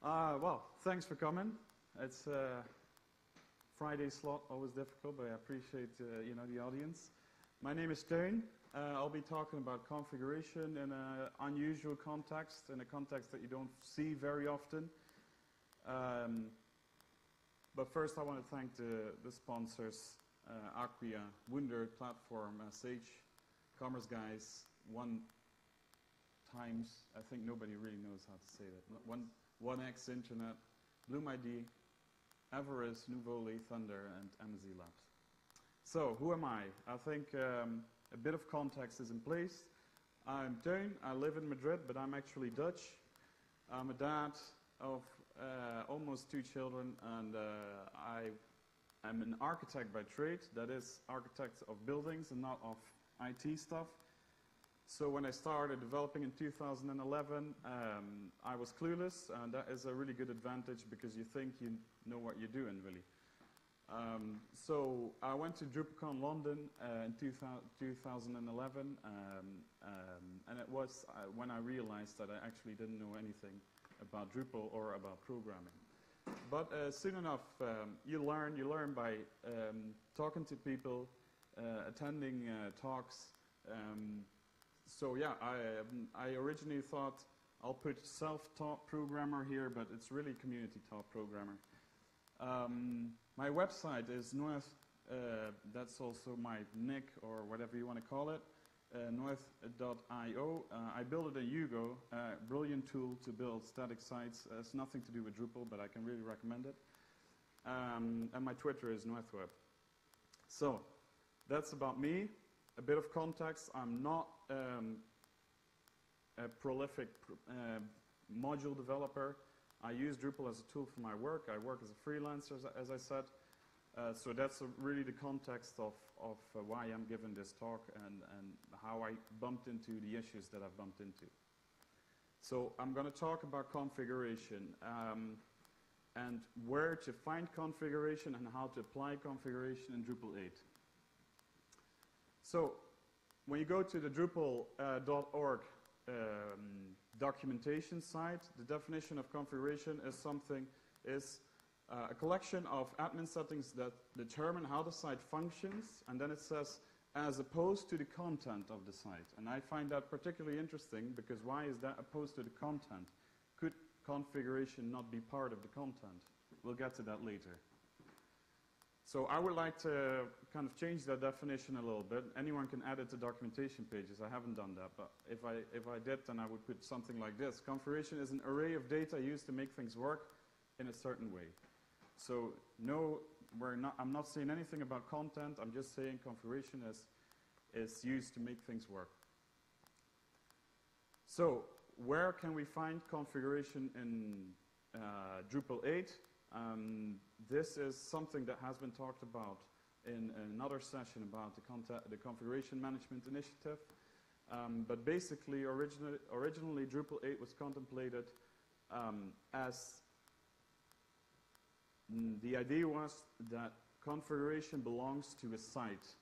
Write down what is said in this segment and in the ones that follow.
Well, thanks for coming. It's Friday slot, always difficult, but I appreciate the audience. My name is Teun. I'll be talking about configuration in an unusual context, in a context that you don't see very often. But first, I want to thank the sponsors: Acquia, Wunder, Platform, Sage, Commerce Guys, Times. I think nobody really knows how to say that. 1x Internet, Bloom ID, Everest, Nuvoli, Thunder, and MZ Labs. So, who am I? I think a bit of context is in place. I'm Teun. I live in Madrid, but I'm actually Dutch. I'm a dad of almost 2 children, and I'm an architect by trade. That is, architect of buildings and not of IT stuff. So when I started developing in 2011, I was clueless, and that is a really good advantage because you think you know what you're doing, really. So I went to DrupalCon London in 2011, and it was when I realized that I actually didn't know anything about Drupal or about programming. But soon enough, you learn by talking to people, attending talks. So yeah, I originally thought I'll put self-taught programmer here, but it's really community-taught programmer. My website is North, that's also my nick or whatever you want to call it, north.io. I built it in Hugo, brilliant tool to build static sites. It has nothing to do with Drupal, but I can really recommend it. And my Twitter is northweb. So that's about me. A bit of context: I'm not a prolific module developer. I use Drupal as a tool for my work. I work as a freelancer, as I said. So that's really the context of why I'm giving this talk and how I bumped into the issues that I've bumped into. So I'm going to talk about configuration and where to find configuration and how to apply configuration in Drupal 8. So when you go to the Drupal.org documentation site, the definition of configuration is a collection of admin settings that determine how the site functions, and then it says as opposed to the content of the site. And I find that particularly interesting because why is that opposed to the content? Could configuration not be part of the content? We'll get to that later. So I would like to kind of change that definition a little bit. Anyone can add it to documentation pages. I haven't done that, but if I did, then I would put something like this. Configuration is an array of data used to make things work in a certain way. So no, I'm not saying anything about content. I'm just saying configuration is used to make things work. So where can we find configuration in Drupal 8? This is something that has been talked about in another session about the configuration management initiative. But basically, originally Drupal 8 was contemplated as the idea was that configuration belongs to a site,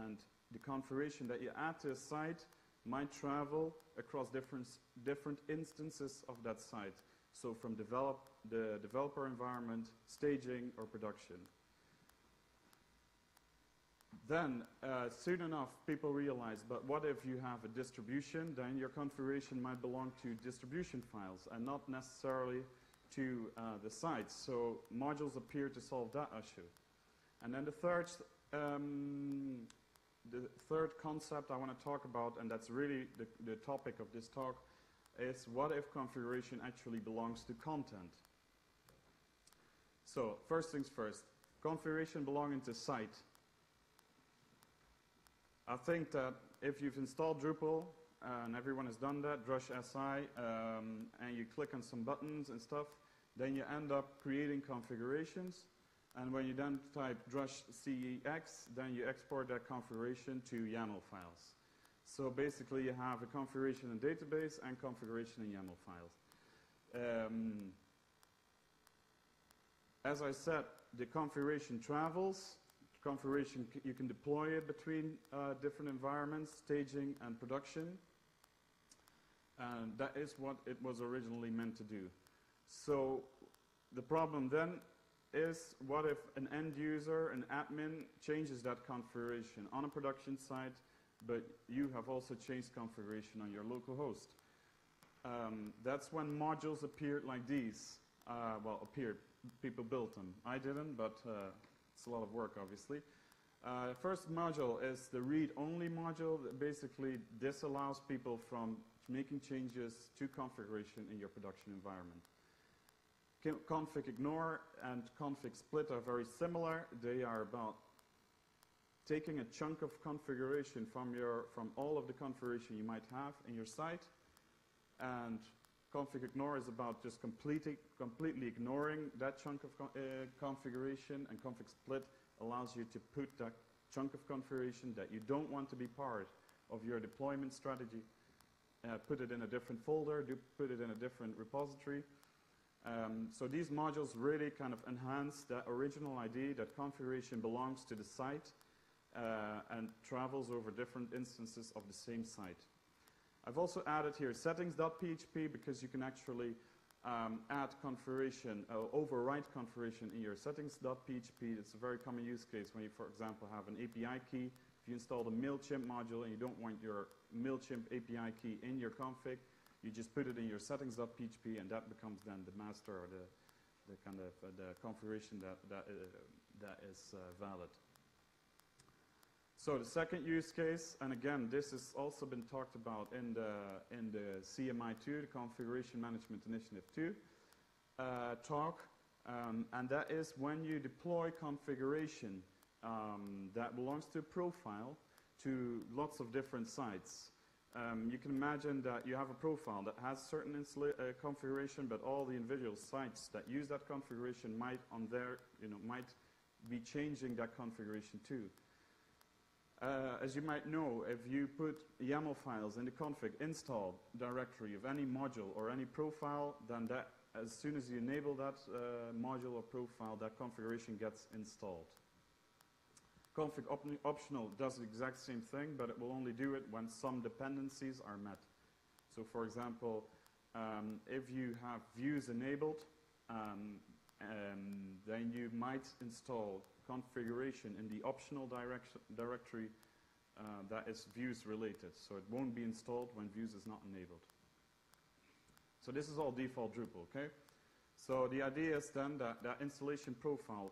and the configuration that you add to a site might travel across different instances of that site. So from the developer environment, staging, or production. Then, soon enough, people realize, but what if you have a distribution? Then your configuration might belong to distribution files and not necessarily to the site. So modules appear to solve that issue. And then the third concept I want to talk about, and that's really the topic of this talk, is what if configuration actually belongs to content? So, first things first, configuration belonging to site. I think that if you've installed Drupal, and everyone has done that, drush si, and you click on some buttons and stuff, then you end up creating configurations, and when you then type drush cex, then you export that configuration to YAML files. So basically, you have a configuration in database and configuration in YAML files. As I said, the configuration travels. Configuration, you can deploy it between different environments, staging and production. And that is what it was originally meant to do. So the problem then is, what if an end user, an admin, changes that configuration on a production site, but you have also changed configuration on your local host? That's when modules appeared like these. Well, appeared. People built them. I didn't, but it's a lot of work, obviously. First module is the read-only module. Basically, this allows people from making changes to configuration in your production environment. Config ignore and config split are very similar. They are about taking a chunk of configuration from all of the configuration you might have in your site, and config ignore is about just completely ignoring that chunk of configuration, and config split allows you to put that chunk of configuration that you don't want to be part of your deployment strategy, put it in a different folder, put it in a different repository. So these modules really kind of enhance that original idea that configuration belongs to the site and travels over different instances of the same site. I've also added here settings.php because you can actually add configuration, overwrite configuration in your settings.php. It's a very common use case when you, for example, have an API key. If you install the MailChimp module and you don't want your MailChimp API key in your config, you just put it in your settings.php, and that becomes then the master or the kind of the configuration that is valid. So the second use case, and again, this has also been talked about in the CMI2, the Configuration Management Initiative 2 talk, and that is when you deploy configuration that belongs to a profile to lots of different sites. You can imagine that you have a profile that has certain configuration, but all the individual sites that use that configuration might be changing that configuration too. As you might know, if you put YAML files in the config install directory of any module or any profile, then that, as soon as you enable that module or profile, that configuration gets installed. Config optional does the exact same thing, but it will only do it when some dependencies are met. So for example, if you have views enabled, then you might install configuration in the optional directory that is views related. So it won't be installed when views is not enabled. So this is all default Drupal, okay? So the idea is then that that installation profile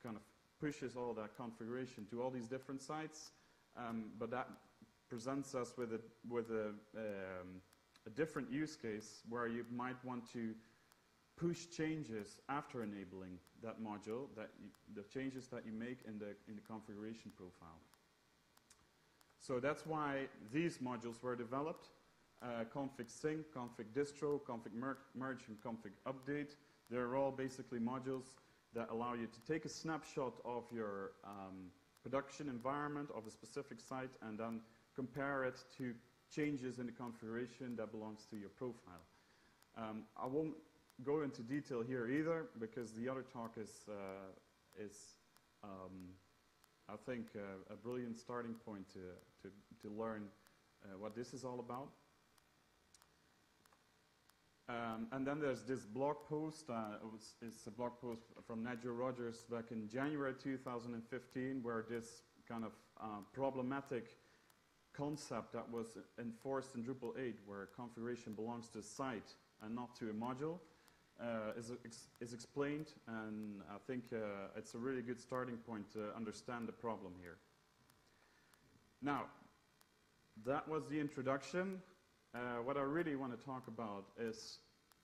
kind of pushes all that configuration to all these different sites, but that presents us with a different use case where you might want to push changes after enabling that module, the changes that you make in the configuration profile. So that's why these modules were developed. Config sync, config distro, config merge, and config update. They're all basically modules that allow you to take a snapshot of your production environment of a specific site and then compare it to changes in the configuration that belongs to your profile. I won't go into detail here either, because the other talk is I think, a brilliant starting point to learn what this is all about. And then there's this blog post. It's a blog post from Nigel Rogers back in January 2015, where this kind of problematic concept that was enforced in Drupal 8, where configuration belongs to a site and not to a module, is explained, and I think it's a really good starting point to understand the problem here. Now, that was the introduction. What I really want to talk about is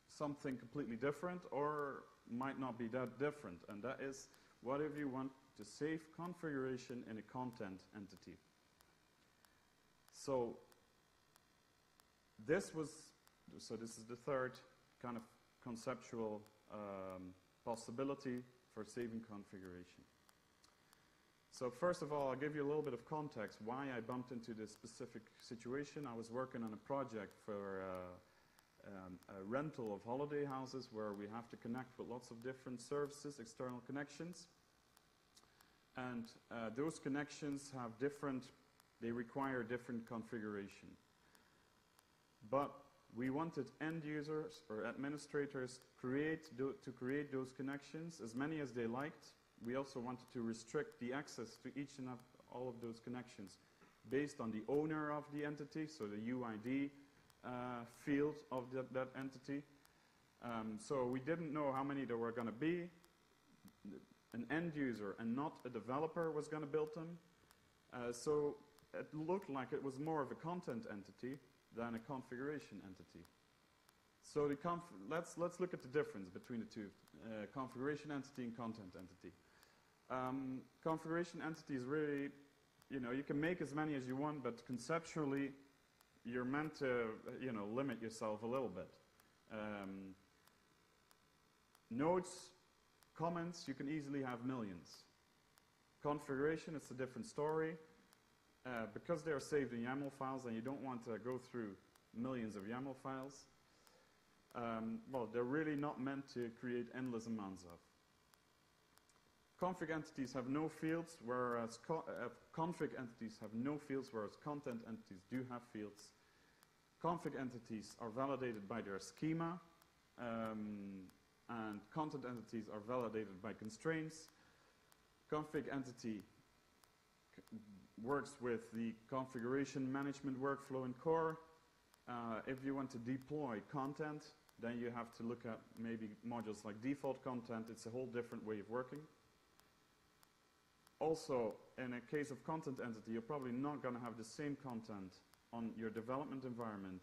something completely different, or might not be that different, and that is, what if you want to save configuration in a content entity? So this is the third kind of conceptual possibility for saving configuration. So first of all, I'll give you a little bit of context why I bumped into this specific situation. I was working on a project for a rental of holiday houses where we have to connect with lots of different services, external connections. And those connections have they require different configuration. But we wanted end users or administrators to create those connections, as many as they liked. We also wanted to restrict the access to each and all of those connections based on the owner of the entity, so the UID field of that entity. So we didn't know how many there were going to be. An end user and not a developer was going to build them. So it looked like it was more of a content entity than a configuration entity. So let's look at the difference between the two, configuration entity and content entity. Configuration entity is really, you can make as many as you want, but conceptually, you're meant to, limit yourself a little bit. Nodes, comments, you can easily have millions. Configuration, it's a different story. Because they're saved in YAML files and you don't want to go through millions of YAML files, well, they're really not meant to create endless amounts of. Config entities have no fields, whereas config entities have no fields, whereas content entities do have fields. Config entities are validated by their schema, and content entities are validated by constraints. Config entity works with the configuration management workflow in core. If you want to deploy content, then you have to look at maybe modules like default content. It's a whole different way of working. Also, in a case of content entity, you're probably not going to have the same content on your development environment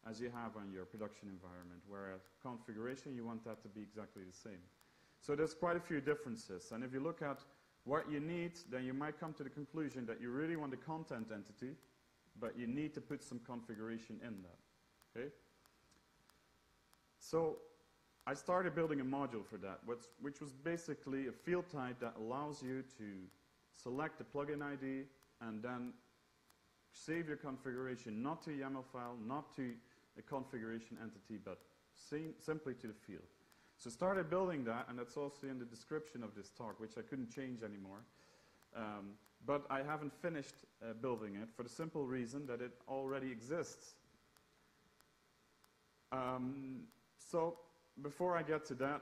as you have on your production environment, whereas configuration, you want that to be exactly the same. So there's quite a few differences. And if you look at what you need, then you might come to the conclusion that you really want a content entity, but you need to put some configuration in that, okay? So I started building a module for that, which was basically a field type that allows you to select the plugin ID and then save your configuration not to a YAML file, not to a configuration entity, but simply to the field. So started building that, and that's also in the description of this talk, which I couldn't change anymore. But I haven't finished building it for the simple reason that it already exists. So before I get to that,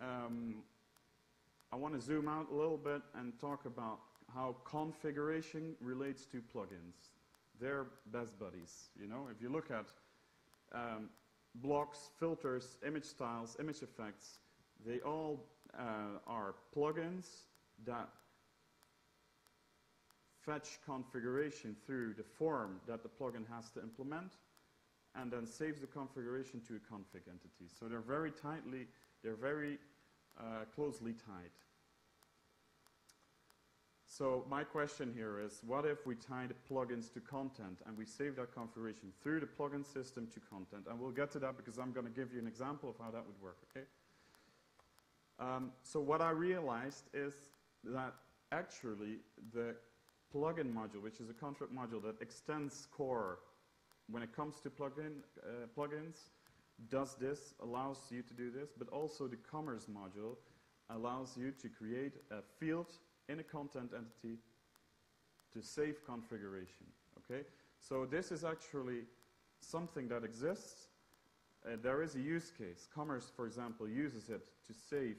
I want to zoom out a little bit and talk about how configuration relates to plugins. They're best buddies. If you look at blocks, filters, image styles, image effects, they all are plugins that fetch configuration through the form that the plugin has to implement and then saves the configuration to a config entity. So they're very closely tied. So my question here is, what if we tie the plugins to content and we save that configuration through the plugin system to content? And we'll get to that because I'm going to give you an example of how that would work, okay? So what I realized is that actually the plugin module, which is a contrib module that extends core when it comes to plugins, does this, allows you to do this, but also the commerce module allows you to create a field in a content entity to save configuration, okay? So this is actually something that exists. There is a use case. Commerce, for example, uses it to save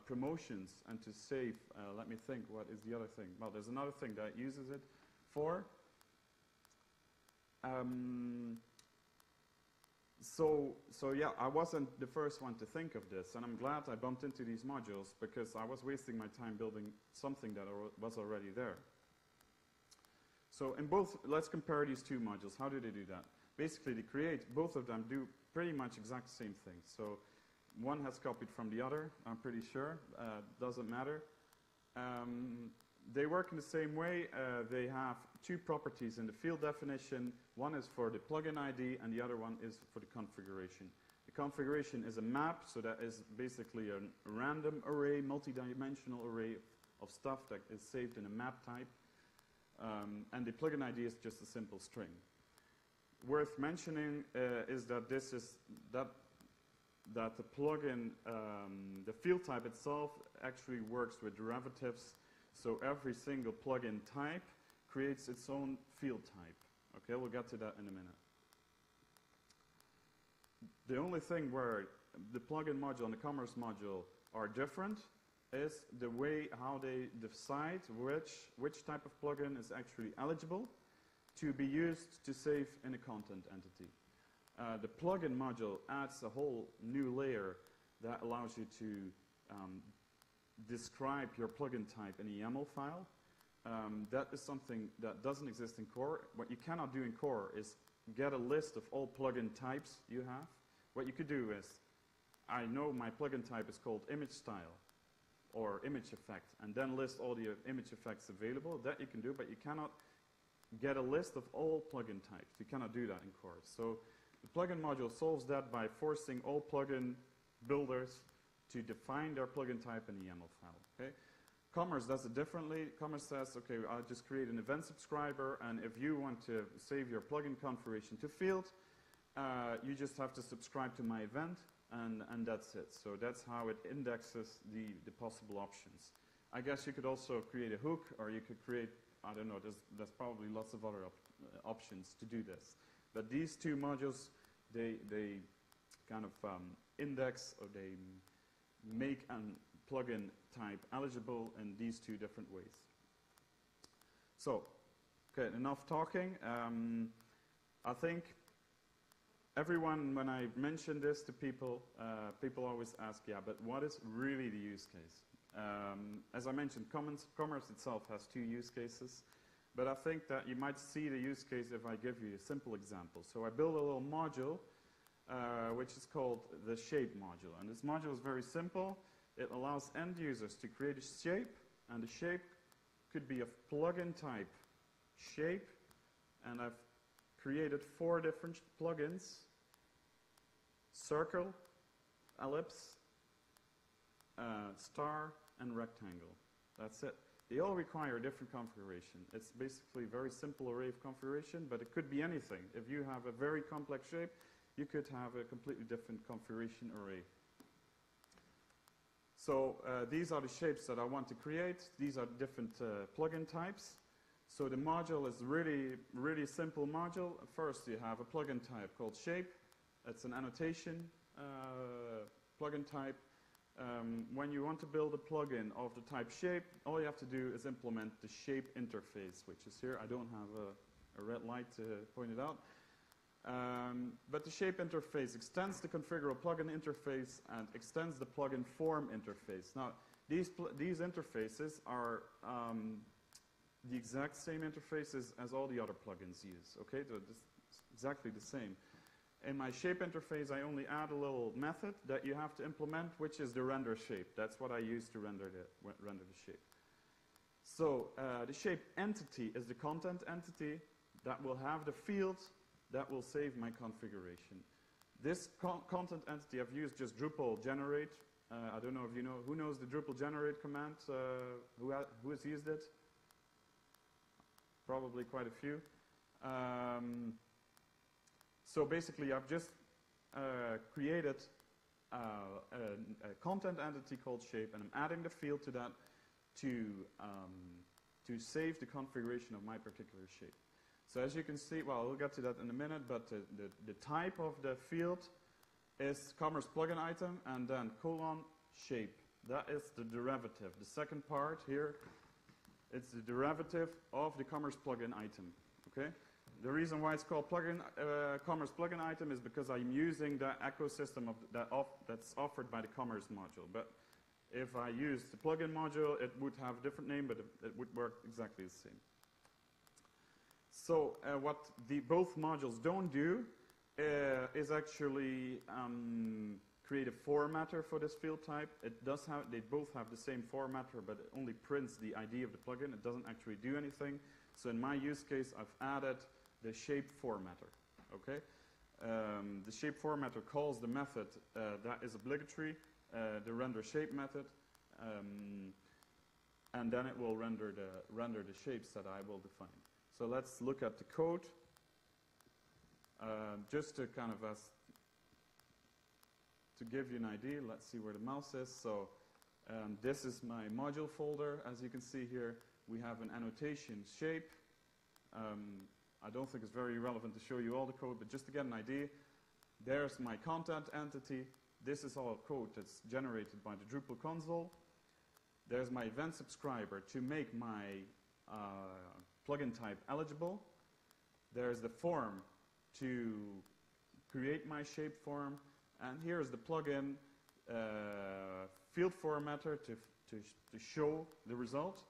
promotions and to save, let me think, what is the other thing? Well, there's another thing that it uses it for. So yeah, I wasn't the first one to think of this, and I'm glad I bumped into these modules because I was wasting my time building something that was already there. So in both, let's compare these two modules. How do they do that? Basically, both of them do pretty much exact same thing. So one has copied from the other, I'm pretty sure. Doesn't matter. They work in the same way. They have two properties in the field definition. One is for the plugin ID, and the other one is for the configuration. The configuration is a map, so that is basically a random array, multi-dimensional array of stuff that is saved in a map type. And the plugin ID is just a simple string. Worth mentioning is that that the plugin, the field type itself actually works with derivatives. So every single plugin type creates its own field type. Okay, we'll get to that in a minute. The only thing where the plugin module and the commerce module are different is the way how they decide which type of plugin is actually eligible to be used to save in a content entity. The plugin module adds a whole new layer that allows you to describe your plugin type in a YAML file. That is something that doesn't exist in core. What you cannot do in core is get a list of all plugin types you have. What you could do is, I know my plugin type is called image style or image effect, and then list all the image effects available. That you can do, but you cannot get a list of all plugin types. You cannot do that in core. So the plugin module solves that by forcing all plugin builders to define their plugin type in the YAML file. Okay? Commerce does it differently. Commerce says, okay, I'll just create an event subscriber, and if you want to save your plugin configuration to field, you just have to subscribe to my event, and that's it. So that's how it indexes the possible options. I guess you could also create a hook, or you could create, I don't know, there's probably lots of other options to do this. But these two modules, they kind of index, or they make a plugin type eligible in these two different ways. So, okay, enough talking. I think everyone, when I mention this to people, people always ask, yeah, but what is really the use case? As I mentioned, commerce itself has two use cases, but I think that you might see the use case if I give you a simple example. So I built a little module, which is called the shape module. And this module is very simple. It allows end users to create a shape, and the shape could be of plugin type shape, and I've created 4 different plugins: circle, ellipse, star, and rectangle. That's it. They all require a different configuration. It's basically a very simple array of configuration, but it could be anything. If you have a very complex shape, you could have a completely different configuration array. So these are the shapes that I want to create. These are different plugin types. So the module is really simple module. First, you have a plugin type called shape. It's an annotation plugin type. When you want to build a plugin of the type shape, all you have to do is implement the shape interface, which is here. I don't have a red light to point it out. But the shape interface extends the configurable plugin interface and extends the plugin form interface. Now, these interfaces are the exact same interfaces as all the other plugins use. Okay, so it's exactly the same. In my shape interface, I only add a little method that you have to implement, which is the render shape. That's what I use to render the shape. So the shape entity is the content entity that will have the field that will save my configuration. This content entity, I've used just Drupal generate. I don't know if you know, who knows the Drupal generate command? Who has used it? Probably quite a few. So basically, I've just created a content entity called shape, and I'm adding the field to that to save the configuration of my particular shape. So as you can see, well, we'll get to that in a minute, but the type of the field is commerce plugin item, and then colon shape. That is the derivative. The second part here, it's the derivative of the commerce plugin item. Okay. The reason why it's called commerce plugin item is because I'm using the ecosystem that's offered by the commerce module. But if I use the plugin module, it would have a different name, but it would work exactly the same. So what both modules don't do is actually create a formatter for this field type. They both have the same formatter, but it only prints the ID of the plugin. It doesn't actually do anything. So in my use case, I've added the shape formatter. Okay, the shape formatter calls the method that is obligatory, the render shape method, and then it will render the shapes that I will define. So let's look at the code, just to kind of to give you an idea. Let's see where the mouse is. So this is my module folder. As you can see here, we have an annotation shape. I don't think it's very relevant to show you all the code, but just to get an idea, There's my content entity. This is all code that's generated by the Drupal console. There's my event subscriber to make my plugin type eligible. There's the form to create my shape form. And here's the plugin field formatter to show the result.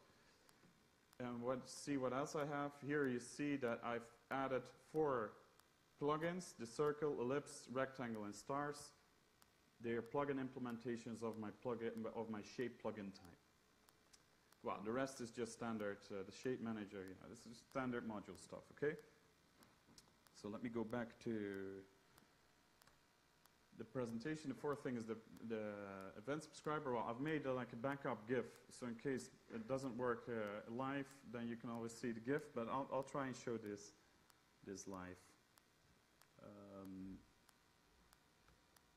And see what else I have. Here you see that I've added 4 plugins, the circle, ellipse, rectangle, and stars. They are plugin implementations of my shape plugin type. Well, the rest is just standard, the shape manager, this is standard module stuff, okay? So let me go back to the presentation. The 4th thing is the event subscriber. Well, I've made like a backup GIF, so in case it doesn't work live, then you can always see the GIF, but I'll try and show this live.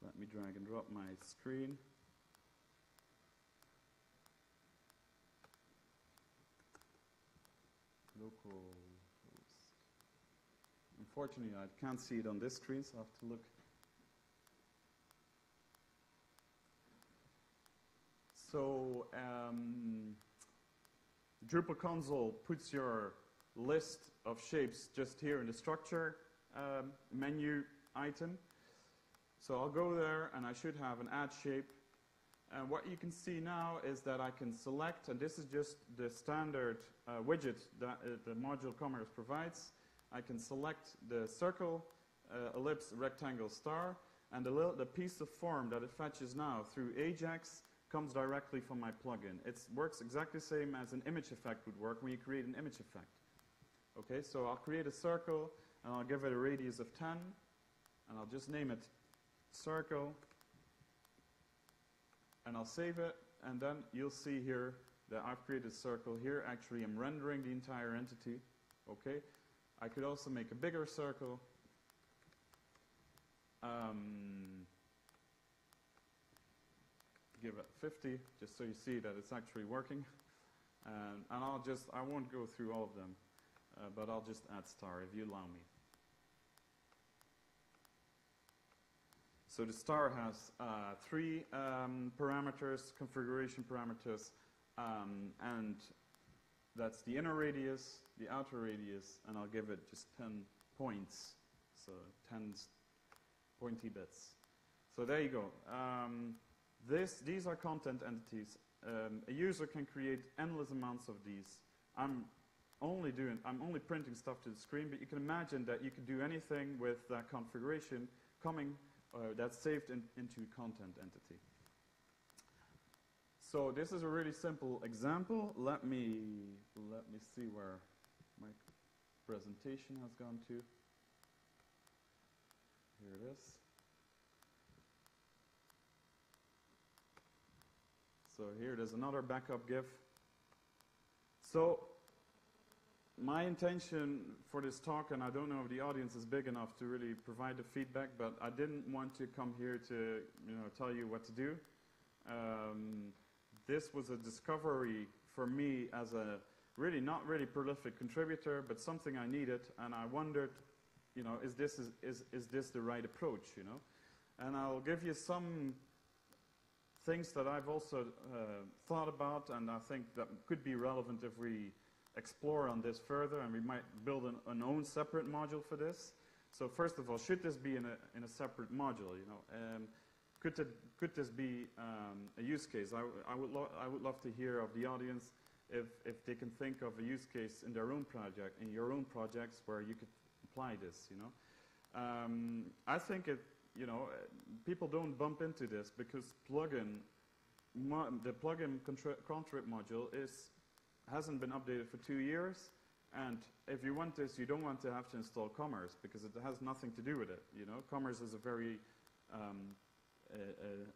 Let me drag and drop my screen. Local host. Unfortunately, I can't see it on this screen, so I have to look. So, Drupal console puts your list of shapes just here in the structure menu item. So I'll go there and I should have an add shape. And what you can see now is that I can select, and this is just the standard widget that the module commerce provides. I can select the circle, ellipse, rectangle, star, and the piece of form that it fetches now through Ajax comes directly from my plugin. It works exactly the same as an image effect would work when you create an image effect. Okay, so I'll create a circle and I'll give it a radius of 10, and I'll just name it circle, and I'll save it, and then you'll see here that I've created a circle here. Actually, I'm rendering the entire entity. Okay, I could also make a bigger circle. Give it 50, just so you see that it's actually working. And I won't go through all of them, but I'll just add star if you allow me. So the star has 3 parameters, configuration parameters, and that's the inner radius, the outer radius, and I'll give it just 10 points, so 10 pointy bits. So there you go. These are content entities. A user can create endless amounts of these. I'm only printing stuff to the screen, but you can imagine that you can do anything with that configuration that's saved into content entity. So this is a really simple example. Let me see where my presentation has gone to. Here it is. So here there's another backup GIF. So my intention for this talk, and I don't know if the audience is big enough to really provide the feedback, but I didn't want to come here to tell you what to do. This was a discovery for me as a not really prolific contributor, but something I needed, and I wondered, is this the right approach, And I'll give you some things that I've also thought about, and I think that could be relevant if we explore on this further, and we might build an own separate module for this. So first of all, should this be in a separate module? Could this be a use case? I would love to hear of the audience if they can think of a use case in their own project, in your own projects, where you could apply this. I think people don't bump into this because the plugin contrib module hasn't been updated for 2 years, and if you want this, you don't want to have to install Commerce because it has nothing to do with it. Commerce is a very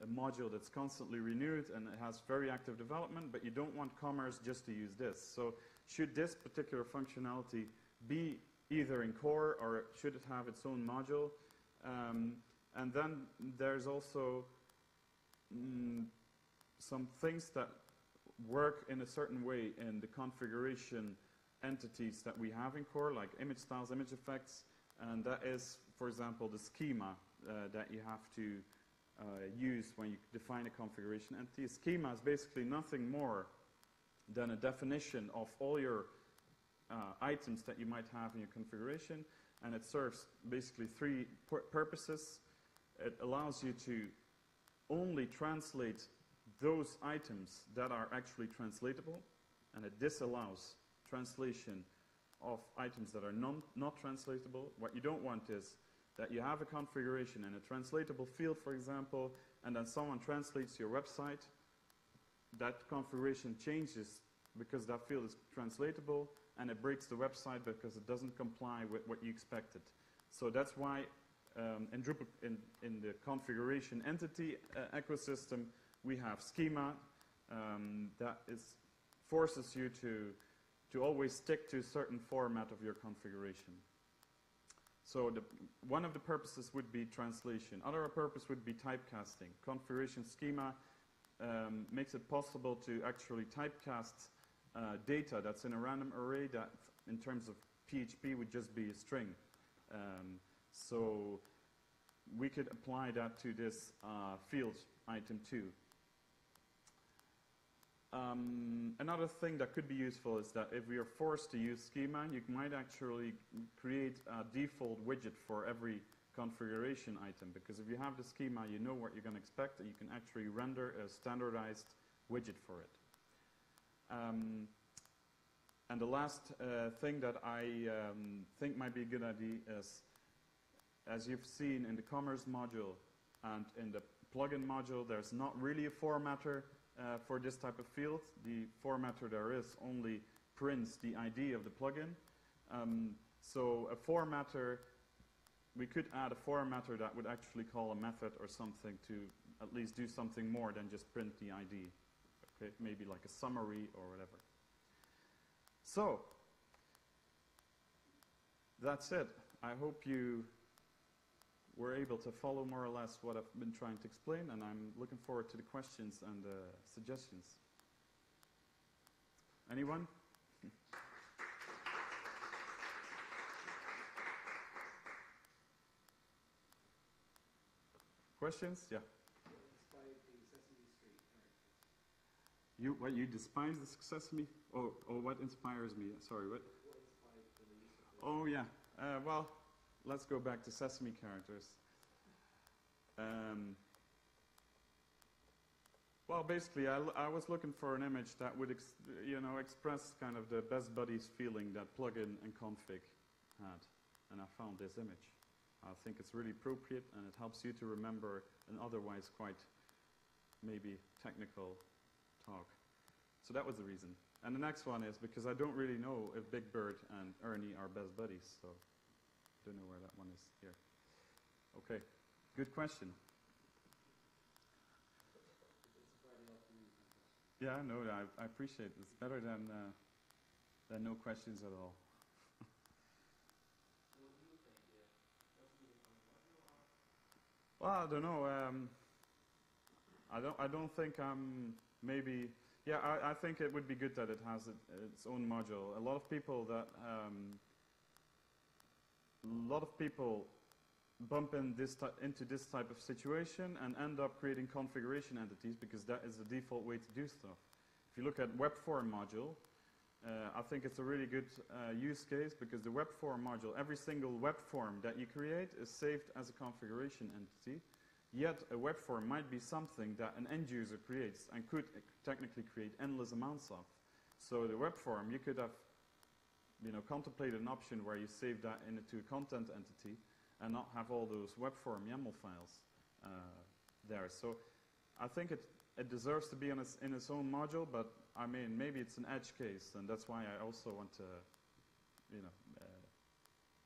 a module that's constantly renewed and it has very active development, but you don't want Commerce just to use this. So should this particular functionality be either in core or should it have its own module? And then there's also some things that work in a certain way in the configuration entities that we have in core, like image styles, image effects, and that is, for example, the schema. that you have to use when you define a configuration entity. A schema is basically nothing more than a definition of all your items that you might have in your configuration, and it serves basically three purposes. It allows you to only translate those items that are actually translatable, and it disallows translation of items that are not translatable. What you don't want is that you have a configuration in a translatable field, for example, and then someone translates your website. That configuration changes because that field is translatable, and it breaks the website because it doesn't comply with what you expected. So that's why in Drupal, in the configuration entity ecosystem, we have schema that forces you to always stick to a certain format of your configuration. So one of the purposes would be translation. Other purpose would be typecasting. Configuration schema makes it possible to actually typecast data that's in a random array that, in terms of PHP, would just be a string. So we could apply that to this field item 2. Another thing that could be useful is that if we are forced to use schema, you might actually create a default widget for every configuration item, because if you have the schema, you know what you're going to expect, and you can actually render a standardized widget for it. And the last thing that I think might be a good idea is, as you've seen in the commerce module and in the plugin module, there's not really a formatter for this type of field. The formatter there is only prints the ID of the plugin. So a formatter, we could add a formatter that would actually call a method or something to at least do something more than just print the ID. Okay, maybe like a summary or whatever. So that's it. I hope you were able to follow more or less what I've been trying to explain, and I'm looking forward to the questions and suggestions. Anyone? Questions? Yeah. You despise the Sesame? Oh, what inspires me? Sorry, what? Oh, yeah. Well, let's go back to Sesame characters. Well, basically, I was looking for an image that would, express kind of the best buddies feeling that plugin and config had, and I found this image. I think it's really appropriate, and it helps you to remember an otherwise quite maybe technical talk. So that was the reason. And the next one is because I don't really know if Big Bird and Ernie are best buddies, so I don't know where that one is here. Okay, good question. Yeah, no, I appreciate it. It's better than no questions at all. Well, I don't know. I don't think I'm maybe. Yeah, I think it would be good that it has its own module. A lot of people bump into this type of situation and end up creating configuration entities because that is the default way to do stuff. If you look at web form module, I think it's a really good use case because the web form module, every single web form that you create is saved as a configuration entity. Yet a web form might be something that an end user creates and could technically create endless amounts of. So the web form, you could have contemplated an option where you save that into a content entity and not have all those web form YAML files there. So I think it deserves to be in its own module, but I mean, maybe it's an edge case, and that's why I also want to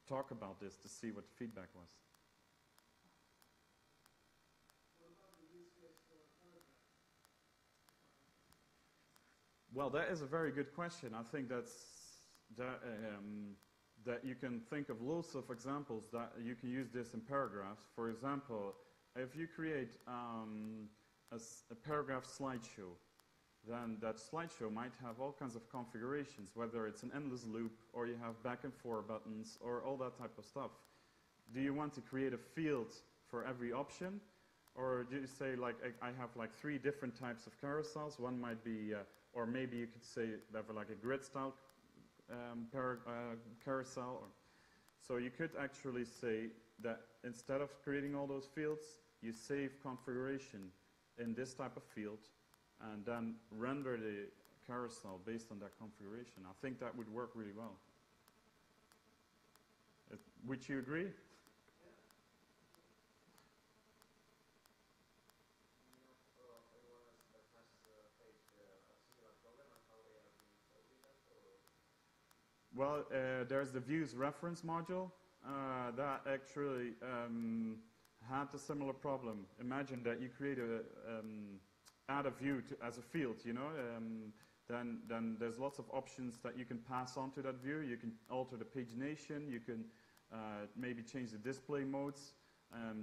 talk about this to see what the feedback was. Well, that is a very good question. I think that you can think of lots of examples that you can use this in paragraphs. For example, if you create a paragraph slideshow, then that slideshow might have all kinds of configurations, whether it's an endless loop or you have back and forth buttons or all that type of stuff. Do you want to create a field for every option? Or do you say, like, I have like 3 different types of carousels? One might be, or maybe you could say they have like a grid style carousel. So you could actually say that instead of creating all those fields, you save configuration in this type of field and then render the carousel based on that configuration. I think that would work really well. Would you agree? Well, there's the views reference module that actually had a similar problem. Imagine that you create add a view as a field, you know. Then there's lots of options that you can pass on to that view. You can alter the pagination. You can maybe change the display modes.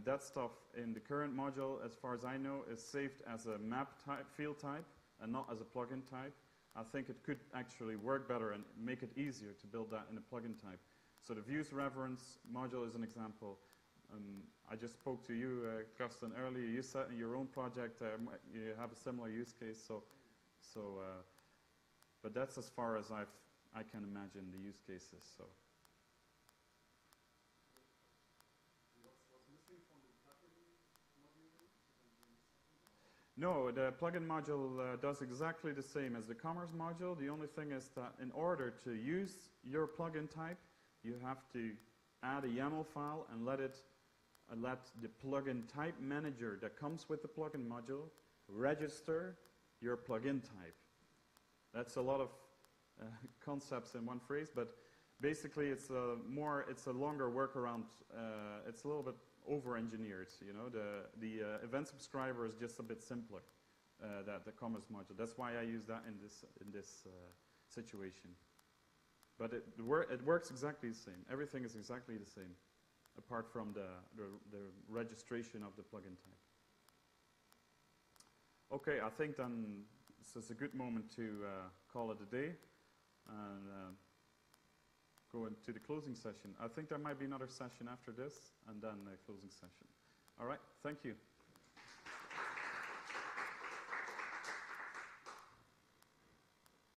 That stuff in the current module, as far as I know, is saved as a map type, field type, and not as a plugin type. I think it could actually work better and make it easier to build that in a plugin type. So the views reference module is an example. I just spoke to you, Karsten, earlier. You said in your own project you have a similar use case. But that's as far as I can imagine the use cases. So. No, the plugin module does exactly the same as the commerce module. The only thing is that in order to use your plugin type, you have to add a YAML file and let the plugin type manager that comes with the plugin module register your plugin type. That's a lot of concepts in one phrase, but basically it's a longer workaround. It's a little bit over-engineered, you know. The event subscriber is just a bit simpler than the commerce module. That's why I use that in this situation. But it works exactly the same. Everything is exactly the same, apart from the registration of the plugin type. Okay, I think then this is a good moment to call it a day and go into the closing session. I think there might be another session after this, and then a closing session. All right, thank you.